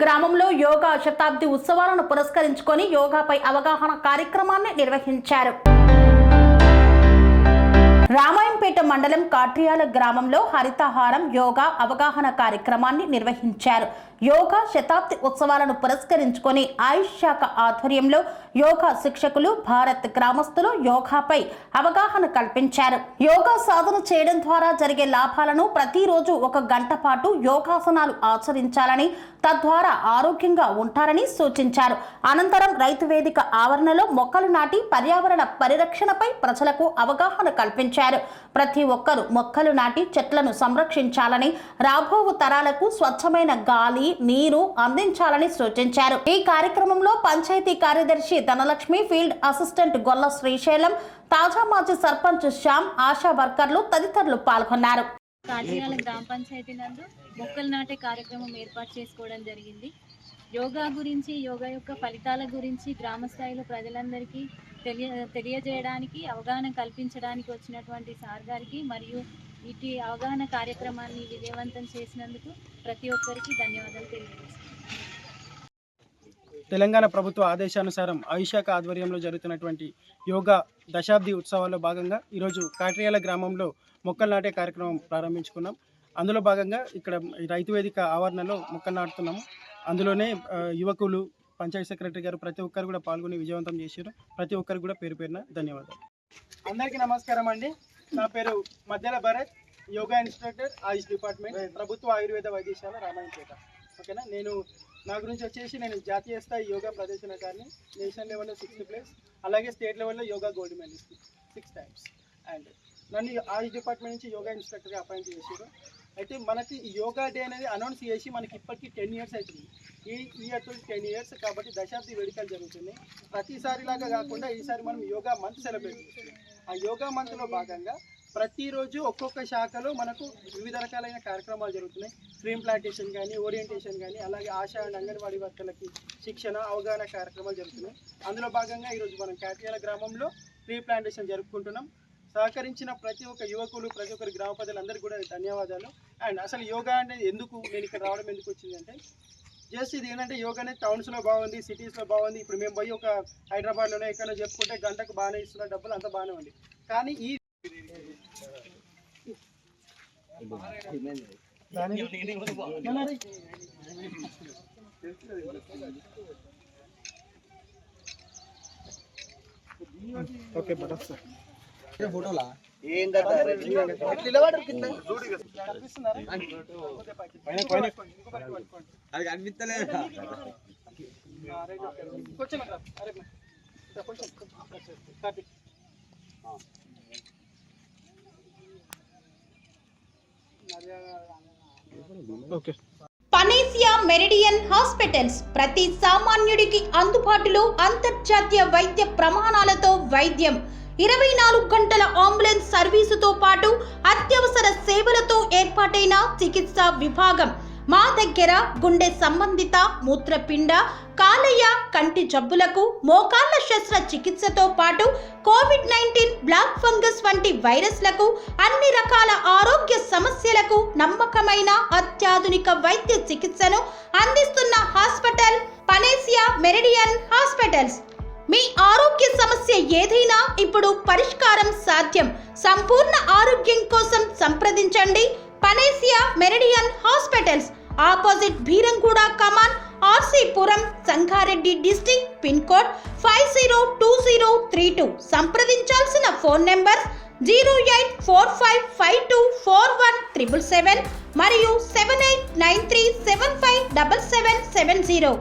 గ్రామంలో యోగా శతాబ్ది ఉత్సవాలను పురస్కరించుకొని యోగాపై అవగాహన కార్యక్రమాన్ని నిర్వహించారు. రామాయంపేట మండలం కాట్రియాల గ్రామంలో హరితహారం యోగా అవగాహన కార్యక్రమాన్ని నిర్వహించారు. యోగా శతాబ్ది ఉత్సవాలను పురస్కరించుకొని ఆయుష్ శాఖ ఆధ్వర్యంలో యోగా శిక్షకులు, భారత్ గ్రామస్తులు యోగాపై అవగాహన కల్పించారు. యోగా సాధన చేయడం ద్వారా జరిగే లాభాలను ప్రతిరోజు 1 గంట పాటు యోగాసనాలు ఆచరించాలని, తద్వారా ఆరోగ్యంగా ఉంటారని సూచించారు. అనంతరం రైతు వేదిక ఆవరణలో మొక్కలు నాటి పర్యావరణ పరిరక్షణపై ప్రజలకు అవగాహన కల్పించారు. ప్రతి ఒక్కరూ మొక్కలు నాటి చెట్లను సంరక్షించాలని, రాబో తరాలకు స్వచ్ఛమైన గాలి, నీరు అందించాలని సూచించారు. ఈ కార్యక్రమంలో పంచాయతీ కార్యదర్శి ధనలక్ష్మి, ఫీల్డ్ అసిస్టెంట్ గొల్ల శ్రీశైలం, తాజా మాజీ సర్పంచ్ శ్యామ్, ఆశా వర్కర్లు తదితరులు పాల్గొన్నారు. కాట్రియాల గ్రామ పంచాయతీ నందు మొక్కలు నాటే కార్యక్రమం ఏర్పాటు చేసుకోవడం జరిగింది. యోగా గురించి, యోగా యొక్క ఫలితాల గురించి గ్రామ స్థాయిలో ప్రజలందరికీ తెలియజేయడానికి, అవగాహన కల్పించడానికి వచ్చినటువంటి సార్ గారికి మరియు ఇటు అవగాహన కార్యక్రమాన్ని విజయవంతం చేసినందుకు ప్రతి ఒక్కరికి ధన్యవాదాలు తెలియజేస్తున్నాను. తెలంగాణ ప్రభుత్వ ఆదేశానుసారం ఆయుష్ శాఖ ఆధ్వర్యంలో జరుగుతున్నటువంటి యోగా దశాబ్ది ఉత్సవాల్లో భాగంగా ఈరోజు కాట్రియాల గ్రామంలో మొక్కలు నాటే కార్యక్రమం ప్రారంభించుకున్నాం. అందులో భాగంగా ఇక్కడ రైతు వేదిక ఆవరణలో మొక్కలు నాటుతున్నాము. అందులోనే యువకులు, పంచాయత్ సెక్రటరీ గారు ప్రతి ఒక్కరు కూడా పాల్గొని విజయవంతం చేశారు. ప్రతి ఒక్కరు కూడా పేరు పేరున ధన్యవాదాలు. అందరికీ నమస్కారం అండి. నా పేరు మధ్యల భరత్, యోగా ఇన్స్ట్రక్టర్, ఆయుష్ డిపార్ట్మెంట్, ప్రభుత్వ ఆయుర్వేద వైద్యశాల రామాయంపేట. ఓకేనా. నా గురించి వచ్చేసి నేను జాతీయ స్థాయి యోగా ప్రదర్శనకారిని, నేషనల్ లెవెల్లో 6th ప్లేస్, అలాగే స్టేట్ లెవెల్లో yoga gold medalist 6 times. And నన్ను ఆయుష్ డిపార్ట్మెంట్ నుంచి యోగా ఇన్స్ట్రక్టర్గా అపాయింట్ చేశారు. అయితే మనకి యోగా డే అనేది అనౌన్స్ చేసి మనకి ఇప్పటికీ 10 years అవుతుంది. ఈ ఇయర్ 10 years కాబట్టి దశాబ్ది వేడుకలు జరుగుతున్నాయి. ప్రతిసారిలాగా కాకుండా ఈసారి మనం యోగా మంత్ సెలబ్రేట్ చేస్తున్నాం. ఆ యోగా మంత్లో భాగంగా ప్రతిరోజు ఒక్కొక్క శాఖలో మనకు వివిధ రకాలైన కార్యక్రమాలు జరుగుతున్నాయి. స్ట్రీమ్ ప్లాంటేషన్ కానీ, ఓరియంటేషన్ కానీ, అలాగే ఆశా అండ్ అంగన్వాడీ వర్కర్లకి శిక్షణ, అవగాహన కార్యక్రమాలు జరుగుతున్నాయి. అందులో భాగంగా ఈరోజు మనం కాట్రియాల గ్రామంలో ట్రీ ప్లాంటేషన్ జరుపుకుంటున్నాం. సహకరించిన ప్రతి ఒక్క యువకులు, ప్రతి ఒక్కరి గ్రామ ప్రజలందరికీ కూడా ధన్యవాదాలు. అండ్ అసలు యోగా అనేది ఎందుకు, నేను ఇక్కడ రావడం ఎందుకు వచ్చిందంటే, జస్ట్ ఇది ఏంటంటే యోగా అనేది టౌన్స్లో బాగుంది, సిటీస్లో బాగుంది. ఇప్పుడు మేము పోయి ఒక హైదరాబాద్లోనే ఎక్కడో చెప్పుకుంటే గంటకు బాగానే ఇస్తున్న డబ్బులు, అంతా బాగానే ఉంది. కానీ ఈ ఓకే బట్ సార్ ఫోటోలా ఏం కదా అది కనిపిస్తలేదు. పనేసియా మెరిడియన్ హాస్పిటల్స్ ప్రతి సామాన్యుడికి అందుబాటులో అంతర్జాతీయ వైద్య ప్రమాణాలతో వైద్యం, 24 గంటల అంబులెన్స్ సర్వీసుతో పాటు అత్యవసర సేవలతో ఏర్పాటైన చికిత్సా విభాగం. మా దగ్గర గుండె సంబంధిత, మూత్రపిండ, కాలేయ, కంటి జబ్బులకు, మోకాళ్ల శస్త్ర చికిత్సతో పాటు COVID-19, బ్లాక్ ఫంగస్ వంటి వైరస్లకు, అన్ని రకాల ఆరోగ్య సమస్యలకు నమ్మకమైన అత్యాధునిక వైద్య చికిత్సను అందిస్తున్న హాస్పిటల్ పనేసియా మెరిడియన్ హాస్పిటల్స్. మీ ఆరోగ్య సమస్య ఏదైనా ఇప్పుడు పరిష్కారం సాధ్యం. సంపూర్ణ ఆరోగ్యం కోసం సంప్రదించండి Panacea Meridian hospitals, opposite Bheeramguda Kaman, RC Puram, Sangareddy district, pin code 502032. సంప్రదించాల్సిన ఫోన్ నెంబర్ 0845524177 మరియు 7893757770.